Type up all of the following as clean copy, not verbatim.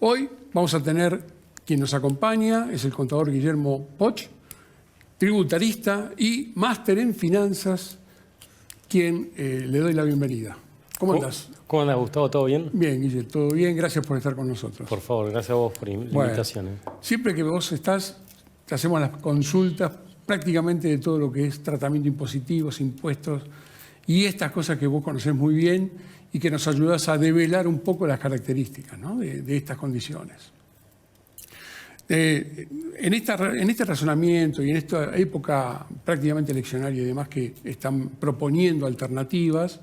Hoy vamos a tener quien nos acompaña, es el contador Guillermo Poch, tributarista y máster en finanzas, quien le doy la bienvenida. ¿Cómo andás? ¿Cómo andás, Gustavo? ¿Todo bien? Bien, Guille, todo bien. Gracias por estar con nosotros. Por favor, gracias a vos por la invitación. Siempre que vos estás, te hacemos las consultas prácticamente de todo lo que es tratamiento impositivos, impuestos y estas cosas que vos conocés muy bien y que nos ayudás a develar un poco las características, ¿no?, de estas condiciones. En este razonamiento y en esta época prácticamente eleccionaria y demás que están proponiendo alternativas,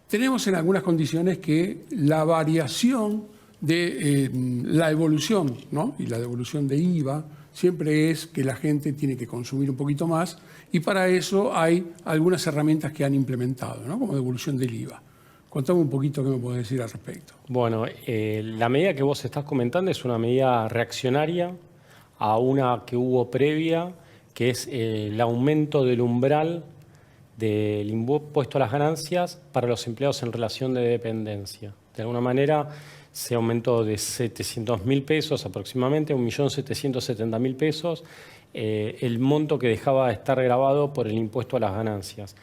tenemos en algunas condiciones que la variación de la evolución, ¿no?, y la devolución de IVA siempre es que la gente tiene que consumir un poquito más y para eso hay algunas herramientas que han implementado, ¿no?, como devolución del IVA. Contame un poquito qué me podés decir al respecto. Bueno, la medida que vos estás comentando es una medida reaccionaria a una que hubo previa, que es el aumento del umbral del impuesto a las ganancias para los empleados en relación de dependencia. De alguna manera se aumentó de 700.000 pesos aproximadamente a 1.770.000 pesos el monto que dejaba de estar grabado por el impuesto a las ganancias.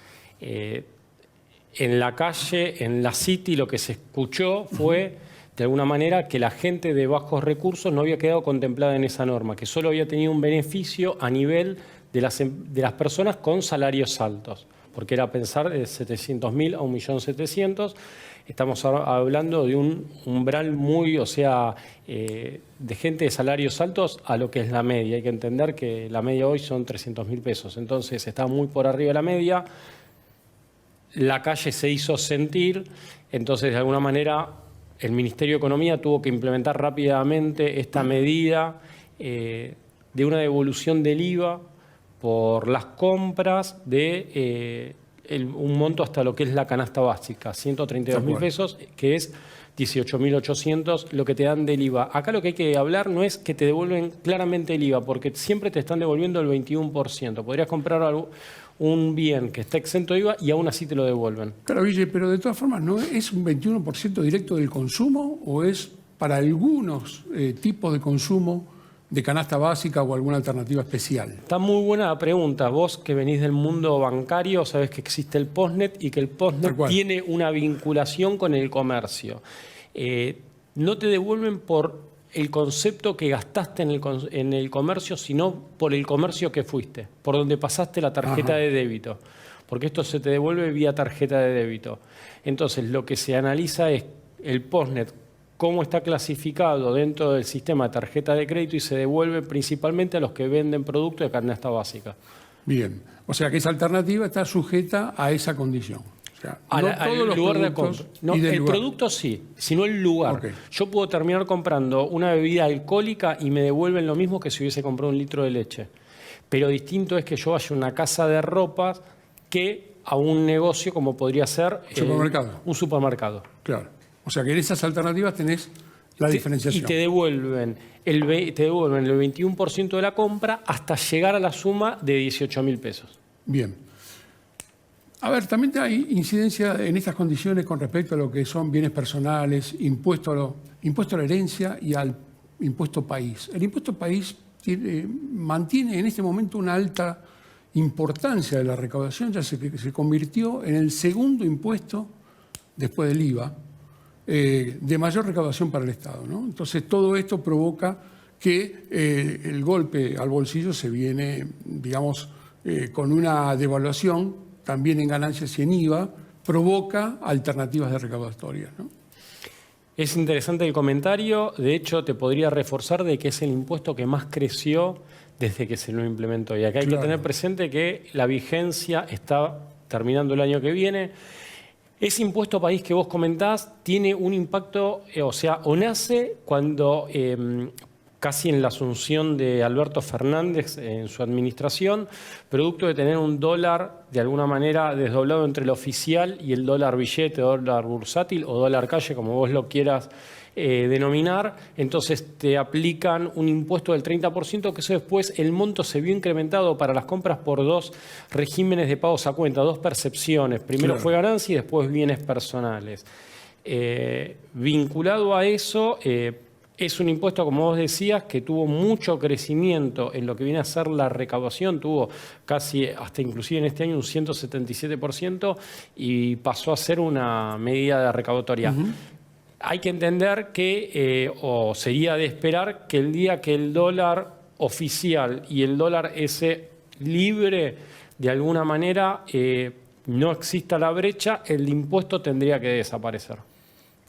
En la calle, en la City, lo que se escuchó fue, de alguna manera, que la gente de bajos recursos no había quedado contemplada en esa norma, que solo había tenido un beneficio a nivel de las personas con salarios altos, porque era pensar de 700.000 a 1.700.000. Estamos hablando de un umbral muy, de gente de salarios altos a lo que es la media. Hay que entender que la media hoy son 300.000 pesos, entonces está muy por arriba de la media. La calle se hizo sentir, entonces de alguna manera el Ministerio de Economía tuvo que implementar rápidamente esta medida de una devolución del IVA por las compras de un monto hasta lo que es la canasta básica, 132.000 pesos, que es 18.800 lo que te dan del IVA. Acá lo que hay que hablar no es que te devuelven claramente el IVA, porque siempre te están devolviendo el 21%. Podrías comprar un bien que está exento de IVA y aún así te lo devuelven. Claro, Guille, pero de todas formas, ¿no es un 21% directo del consumo o es para algunos tipos de consumo de canasta básica o alguna alternativa especial? Está muy buena la pregunta. Vos que venís del mundo bancario sabés que existe el postnet y que el postnet tiene una vinculación con el comercio. No te devuelven por el concepto que gastaste en el comercio, sino por el comercio que fuiste, por donde pasaste la tarjeta de débito, porque esto se te devuelve vía tarjeta de débito. Entonces, lo que se analiza es el postnet, cómo está clasificado dentro del sistema de tarjeta de crédito y se devuelve principalmente a los que venden productos de canasta básica. Bien, o sea que esa alternativa está sujeta a esa condición. Al lugar de compra. No, el producto sí, sino el lugar. Okay. Yo puedo terminar comprando una bebida alcohólica y me devuelven lo mismo que si hubiese comprado un litro de leche. Pero distinto es que yo vaya a una casa de ropas que a un negocio como podría ser un supermercado. Claro. O sea que en esas alternativas tenés la diferenciación. Y te devuelven el 21% de la compra hasta llegar a la suma de 18.000 pesos. Bien. A ver, también hay incidencia en estas condiciones con respecto a lo que son bienes personales, impuesto a la herencia y al impuesto país. El impuesto país mantiene en este momento una alta importancia de la recaudación, ya se convirtió en el segundo impuesto después del IVA de mayor recaudación para el Estado, ¿no? Entonces todo esto provoca que el golpe al bolsillo se viene, digamos, con una devaluación también en ganancias y en IVA, provoca alternativas de recaudatorias, ¿no? Es interesante el comentario. De hecho, te podría reforzar de que es el impuesto que más creció desde que se lo implementó. Y acá hay que tener presente que la vigencia está terminando el año que viene. Ese impuesto país que vos comentás tiene un impacto, o nace cuando casi en la asunción de Alberto Fernández en su administración, producto de tener un dólar de alguna manera desdoblado entre el oficial y el dólar billete, dólar bursátil o dólar calle, como vos lo quieras denominar. Entonces te aplican un impuesto del 30%, que eso después el monto se vio incrementado para las compras por dos regímenes de pagos a cuenta, dos percepciones. Primero fue ganancia y después bienes personales. Vinculado a eso, Es un impuesto, como vos decías, que tuvo mucho crecimiento en lo que viene a ser la recaudación, tuvo casi, hasta inclusive en este año, un 177% y pasó a ser una medida recaudatoria. Hay que entender que, o sería de esperar, que el día que el dólar oficial y el dólar ese libre, de alguna manera, no exista la brecha, el impuesto tendría que desaparecer.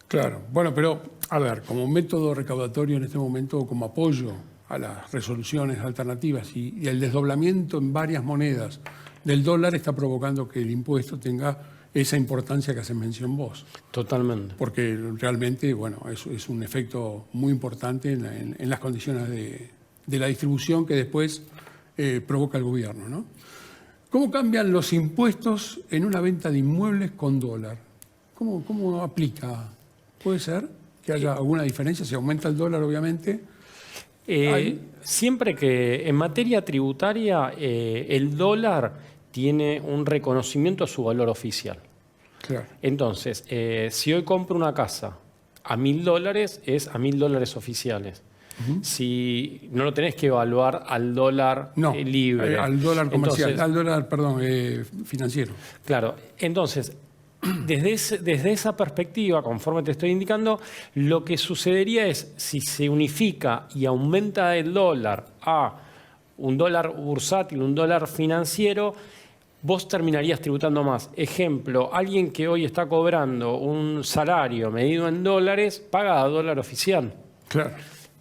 Claro, bueno, pero a ver, como método recaudatorio en este momento, como apoyo a las resoluciones alternativas y el desdoblamiento en varias monedas del dólar está provocando que el impuesto tenga esa importancia que haces mención vos. Totalmente. Porque realmente, bueno, es un efecto muy importante en las condiciones de la distribución que después provoca el gobierno, ¿no? ¿Cómo cambian los impuestos en una venta de inmuebles con dólar? ¿Cómo aplica? ¿Puede ser que haya alguna diferencia? Si aumenta el dólar, obviamente. Siempre que en materia tributaria el dólar tiene un reconocimiento a su valor oficial. Claro. Entonces, si hoy compro una casa a $1.000, es a $1.000 oficiales. Si no lo tenés que evaluar al dólar libre. Al dólar comercial, Entonces, al dólar, perdón, financiero. Claro, entonces, desde esa perspectiva, conforme te estoy indicando, lo que sucedería es, si se unifica y aumenta el dólar a un dólar bursátil, un dólar financiero, vos terminarías tributando más. Ejemplo, alguien que hoy está cobrando un salario medido en dólares, paga a dólar oficial. Claro.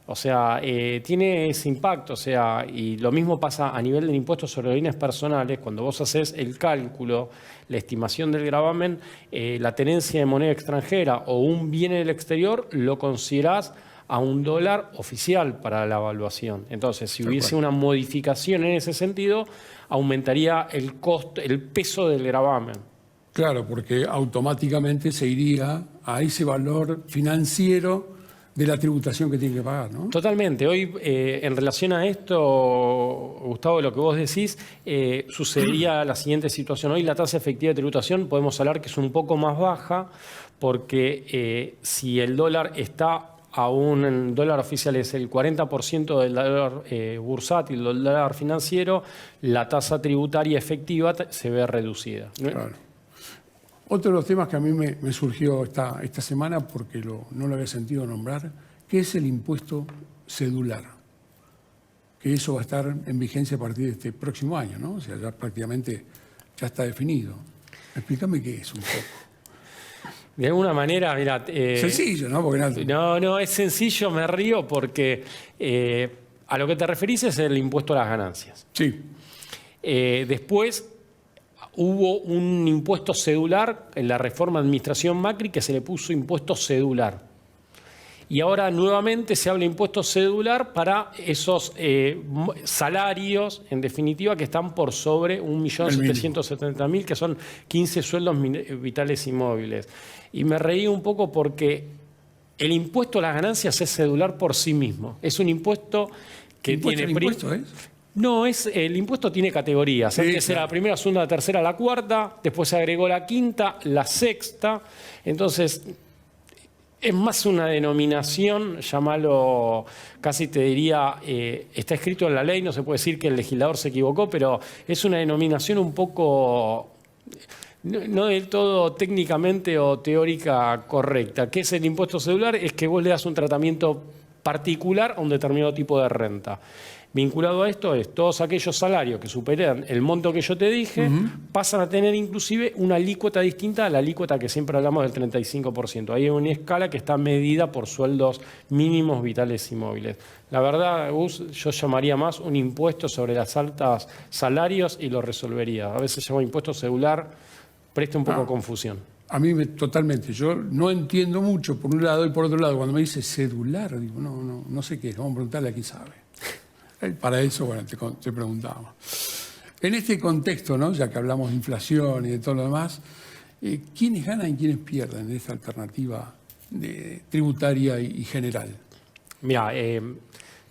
O sea, tiene ese impacto, o sea, y lo mismo pasa a nivel del impuesto sobre bienes personales. Cuando vos haces el cálculo, la estimación del gravamen, la tenencia de moneda extranjera o un bien en el exterior, lo considerás a un dólar oficial para la evaluación. Entonces, si hubiese una modificación en ese sentido, aumentaría el costo, el peso del gravamen. Claro, porque automáticamente se iría a ese valor financiero de la tributación que tiene que pagar, ¿no? Totalmente. Hoy, en relación a esto, Gustavo, lo que vos decís, sucedería la siguiente situación. Hoy la tasa efectiva de tributación podemos hablar que es un poco más baja, porque si el dólar está aún en dólar oficial es el 40% del dólar bursátil, del dólar financiero, la tasa tributaria efectiva se ve reducida. Claro. Otro de los temas que a mí me surgió esta semana, porque no lo había sentido nombrar, que es el impuesto cedular. Que eso va a estar en vigencia a partir de este próximo año, ¿no? O sea, ya prácticamente ya está definido. Explícame qué es un poco. De alguna manera, mira... sencillo, ¿no? Porque no, es sencillo, me río porque a lo que te referís es el impuesto a las ganancias. Sí. Después hubo un impuesto cedular en la reforma de administración Macri que se le puso impuesto cedular. Y ahora nuevamente se habla de impuesto cedular para esos salarios, en definitiva, que están por sobre 1.770.000, que son 15 sueldos vitales y móviles. Y me reí un poco porque el impuesto a las ganancias es cedular por sí mismo. Es un impuesto que tiene... ¿El impuesto es? No, el impuesto tiene categorías. Sí, antes era la primera, segunda, la tercera, la cuarta, después se agregó la quinta, la sexta. Entonces, es más una denominación, llámalo, casi te diría, está escrito en la ley, no se puede decir que el legislador se equivocó, pero es una denominación un poco... no del todo técnicamente o teórica correcta. ¿Qué es el impuesto cedular? Es que vos le das un tratamiento particular a un determinado tipo de renta. Vinculado a esto es todos aquellos salarios que superan el monto que yo te dije, pasan a tener inclusive una alícuota distinta a la alícuota que siempre hablamos del 35%. Ahí hay una escala que está medida por sueldos mínimos vitales y móviles. La verdad, Gus, yo llamaría más un impuesto sobre las altas salarios y lo resolvería. A veces se llama impuesto cedular, presta un poco de confusión. A mí totalmente. Yo no entiendo mucho por un lado y por otro lado. Cuando me dice cedular, digo, no sé qué es. Vamos a preguntarle a quién sabe. Para eso, bueno, te preguntaba. En este contexto, ¿no? Ya que hablamos de inflación y de todo lo demás, ¿quiénes ganan y quiénes pierden de esta alternativa tributaria y general? Mira,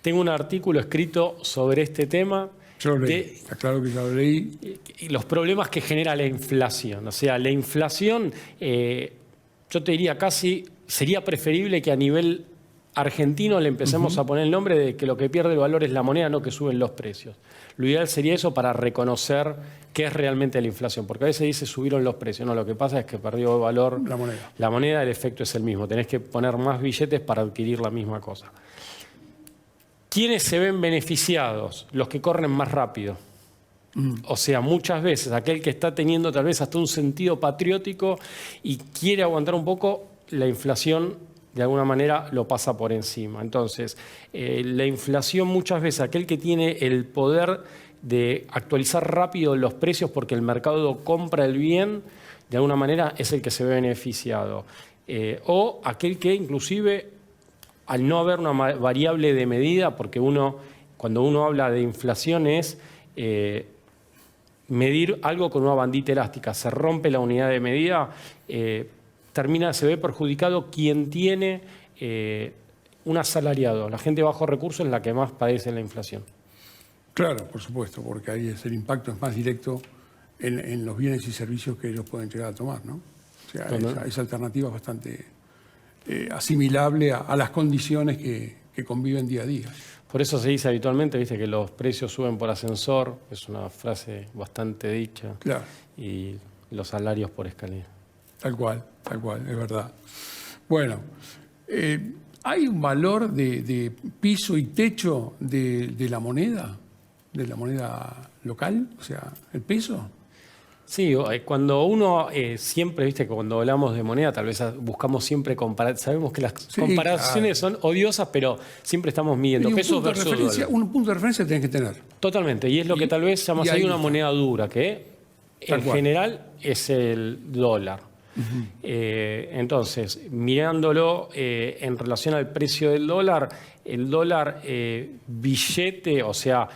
tengo un artículo escrito sobre este tema. Yo lo leí, está claro que ya lo leí. Y los problemas que genera la inflación. O sea, la inflación, yo te diría casi, sería preferible que a nivel argentino le empecemos a poner el nombre de que lo que pierde el valor es la moneda, no que suben los precios. Lo ideal sería eso para reconocer qué es realmente la inflación, porque a veces dice subieron los precios, no, lo que pasa es que perdió valor La moneda. la moneda, el efecto es el mismo, tenés que poner más billetes para adquirir la misma cosa. ¿Quiénes se ven beneficiados? Los que corren más rápido. O sea, muchas veces aquel que está teniendo tal vez hasta un sentido patriótico y quiere aguantar un poco, la inflación de alguna manera lo pasa por encima. Entonces, la inflación muchas veces, aquel que tiene el poder de actualizar rápido los precios porque el mercado compra el bien, de alguna manera es el que se ve beneficiado. O aquel que inclusive, al no haber una variable de medida, porque cuando uno habla de inflación es medir algo con una bandita elástica, se rompe la unidad de medida, se ve perjudicado quien tiene un asalariado. La gente de bajos recursos es la que más padece la inflación. Claro, por supuesto, porque ahí el impacto es más directo en los bienes y servicios que ellos pueden llegar a tomar, ¿no? O sea, esa alternativa es bastante asimilable a las condiciones que conviven día a día. Por eso se dice habitualmente, viste, que los precios suben por ascensor, es una frase bastante dicha, Claro. y los salarios por escalera. Tal cual, es verdad. Bueno, ¿hay un valor de piso y techo de la moneda local? O sea, el peso. Sí, cuando uno siempre, viste, que cuando hablamos de moneda, tal vez buscamos siempre comparar. Sabemos que las comparaciones son odiosas, pero siempre estamos midiendo pesos versus dólar. Un punto de referencia tenés que tener. Totalmente, y es lo que tal vez llamas ahí una moneda dura, que en general es el dólar. Entonces, mirándolo en relación al precio del dólar, el dólar billete, o sea,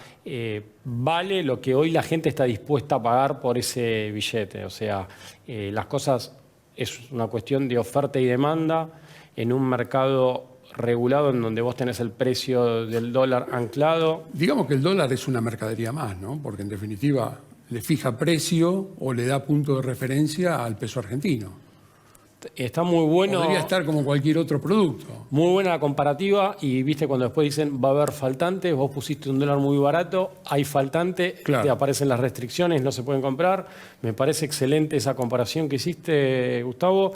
vale lo que hoy la gente está dispuesta a pagar por ese billete. O sea, las cosas es una cuestión de oferta y demanda en un mercado regulado en donde vos tenés el precio del dólar anclado. Digamos que el dólar es una mercadería más, ¿no? Porque en definitiva le fija precio o le da punto de referencia al peso argentino. Está muy bueno. Podría estar como cualquier otro producto. Muy buena la comparativa, y viste cuando después dicen va a haber faltantes, vos pusiste un dólar muy barato, hay faltante, Claro. te aparecen las restricciones, no se pueden comprar. Me parece excelente esa comparación que hiciste, Gustavo.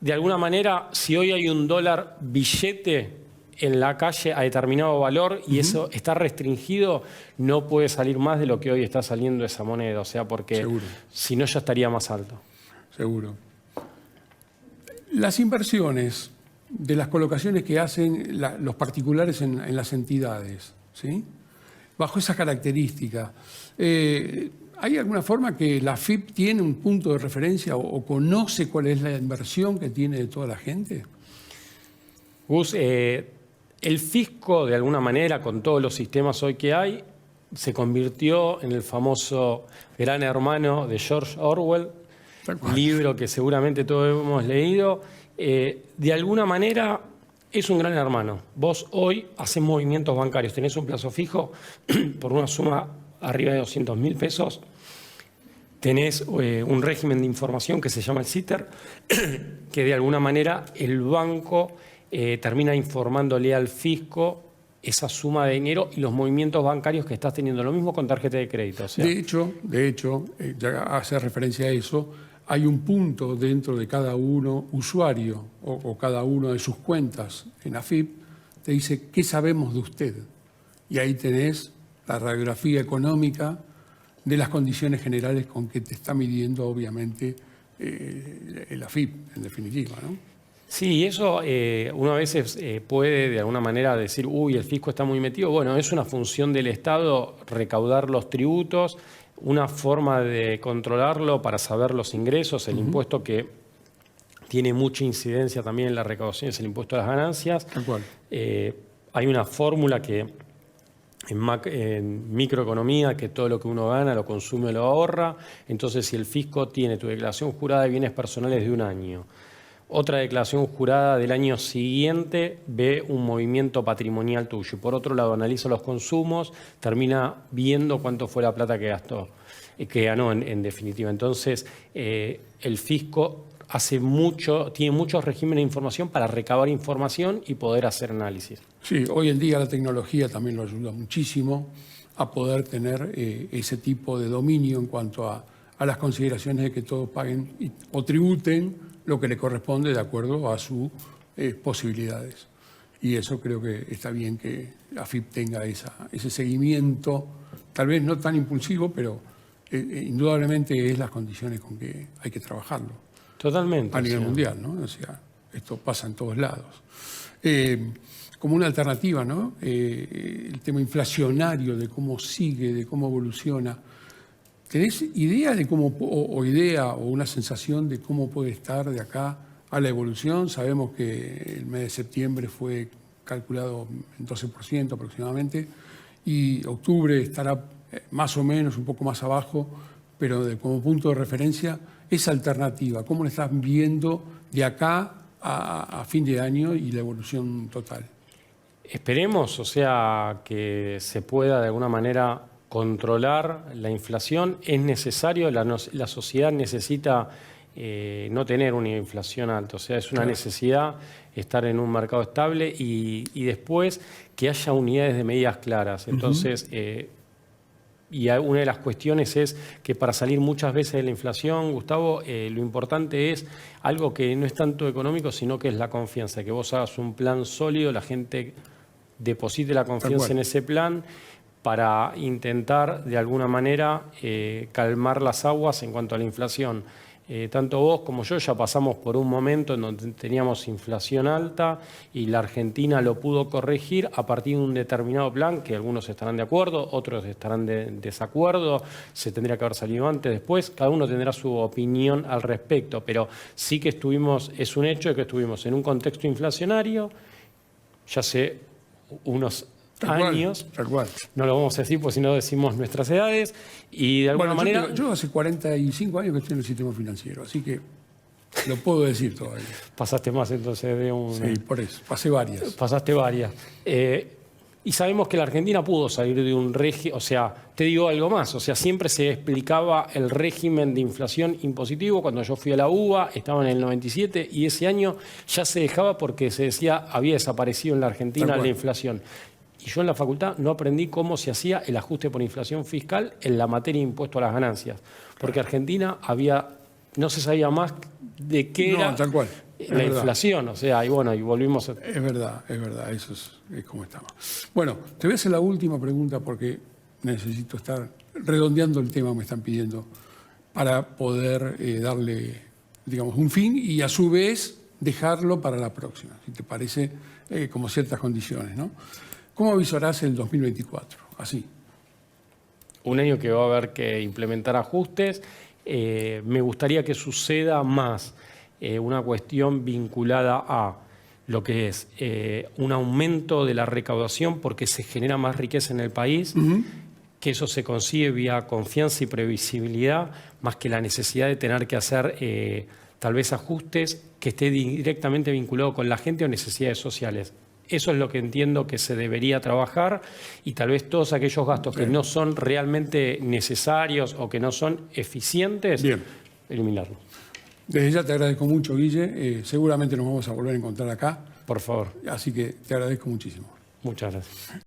De alguna manera, si hoy hay un dólar billete en la calle a determinado valor y eso está restringido, no puede salir más de lo que hoy está saliendo esa moneda. O sea, porque Seguro. si no ya estaría más alto. Seguro. Las inversiones de las colocaciones que hacen los particulares en las entidades, ¿sí? Bajo esa característica, ¿hay alguna forma que la AFIP tiene un punto de referencia o conoce cuál es la inversión que tiene de toda la gente? Gus, el fisco, de alguna manera, con todos los sistemas hoy que hay, se convirtió en el famoso Gran Hermano de George Orwell, libro que seguramente todos hemos leído. De alguna manera es un gran hermano. Vos hoy haces movimientos bancarios, tenés un plazo fijo por una suma arriba de 200.000 pesos, tenés un régimen de información que se llama el CITER, que de alguna manera el banco termina informándole al fisco esa suma de dinero y los movimientos bancarios que estás teniendo. Lo mismo con tarjeta de crédito. O sea, de hecho, ya hace referencia a eso, hay un punto dentro de cada uno usuario o cada uno de sus cuentas en AFIP, te dice, ¿qué sabemos de usted? Y ahí tenés la radiografía económica de las condiciones generales con que te está midiendo, obviamente, el AFIP, en definitiva, ¿no? Sí, eso uno a veces puede de alguna manera decir, uy, el fisco está muy metido. Bueno, es una función del Estado recaudar los tributos, una forma de controlarlo para saber los ingresos, el impuesto que tiene mucha incidencia también en la recaudación es el impuesto a las ganancias. Tal cual. Hay una fórmula que en microeconomía, que todo lo que uno gana lo consume o lo ahorra. Entonces, si el fisco tiene tu declaración jurada de bienes personales de un año, otra declaración jurada del año siguiente, ve un movimiento patrimonial tuyo. Y por otro lado, analiza los consumos, termina viendo cuánto fue la plata que gastó, que ganó en definitiva. Entonces, el fisco tiene muchos regímenes de información para recabar información y poder hacer análisis. Sí, hoy en día la tecnología también lo ayuda muchísimo a poder tener ese tipo de dominio en cuanto a las consideraciones de que todos paguen o tributen lo que le corresponde de acuerdo a sus posibilidades. Y eso creo que está bien que AFIP tenga ese seguimiento, tal vez no tan impulsivo, pero indudablemente es las condiciones con que hay que trabajarlo. Totalmente. A nivel mundial, ¿no? O sea, esto pasa en todos lados. Como una alternativa, ¿no? El tema inflacionario, de cómo sigue, de cómo evoluciona. ¿Tenés idea de cómo, o una sensación de cómo puede estar de acá a la evolución? Sabemos que el mes de septiembre fue calculado en 12% aproximadamente y octubre estará más o menos un poco más abajo, pero como punto de referencia, esa alternativa, ¿cómo la estás viendo de acá a fin de año y la evolución total? Esperemos, o sea, que se pueda de alguna manera controlar la inflación. Es necesario, la sociedad necesita no tener una inflación alta, o sea, es una necesidad estar en un mercado estable y después que haya unidades de medidas claras. Entonces, y una de las cuestiones es que para salir muchas veces de la inflación, Gustavo, lo importante es algo que no es tanto económico, sino que es la confianza, que vos hagas un plan sólido, la gente deposite la confianza en ese plan para intentar de alguna manera calmar las aguas en cuanto a la inflación. Tanto vos como yo ya pasamos por un momento en donde teníamos inflación alta y la Argentina lo pudo corregir a partir de un determinado plan, que algunos estarán de acuerdo, otros estarán de desacuerdo, se tendría que haber salido antes, después, cada uno tendrá su opinión al respecto, pero sí que es un hecho de que estuvimos en un contexto inflacionario, ya hace unos años, tal cual. No lo vamos a decir porque si no decimos nuestras edades, y de alguna manera... Yo hace 45 años que estoy en el sistema financiero, así que lo puedo decir todavía. Pasaste más entonces de un... Sí, por eso, pasé varias. Pasaste varias. Y sabemos que la Argentina pudo salir de un régimen, o sea, te digo algo más, o sea, siempre se explicaba el régimen de inflación impositivo. Cuando yo fui a la UBA, estaba en el 97, y ese año ya se dejaba porque se decía había desaparecido en la Argentina la inflación. Y yo en la facultad no aprendí cómo se hacía el ajuste por inflación fiscal en la materia de impuesto a las ganancias. Porque Argentina no se sabía más de qué era tal cual. la inflación. O sea, y bueno, y volvimos a... Es verdad, eso es como estamos. Bueno, te voy a hacer la última pregunta porque necesito estar redondeando el tema, me están pidiendo, para poder darle, digamos, un fin y a su vez dejarlo para la próxima, si te parece, como ciertas condiciones, ¿no? ¿Cómo avisarás el 2024? Así. Un año que va a haber que implementar ajustes. Me gustaría que suceda más una cuestión vinculada a lo que es un aumento de la recaudación porque se genera más riqueza en el país, que eso se consigue vía confianza y previsibilidad, más que la necesidad de tener que hacer tal vez ajustes que esté directamente vinculado con la gente o necesidades sociales. Eso es lo que entiendo que se debería trabajar y tal vez todos aquellos gastos que no son realmente necesarios o que no son eficientes, eliminarlos. Desde ya te agradezco mucho, Guille. Seguramente nos vamos a volver a encontrar acá. Por favor. Así que te agradezco muchísimo. Muchas gracias.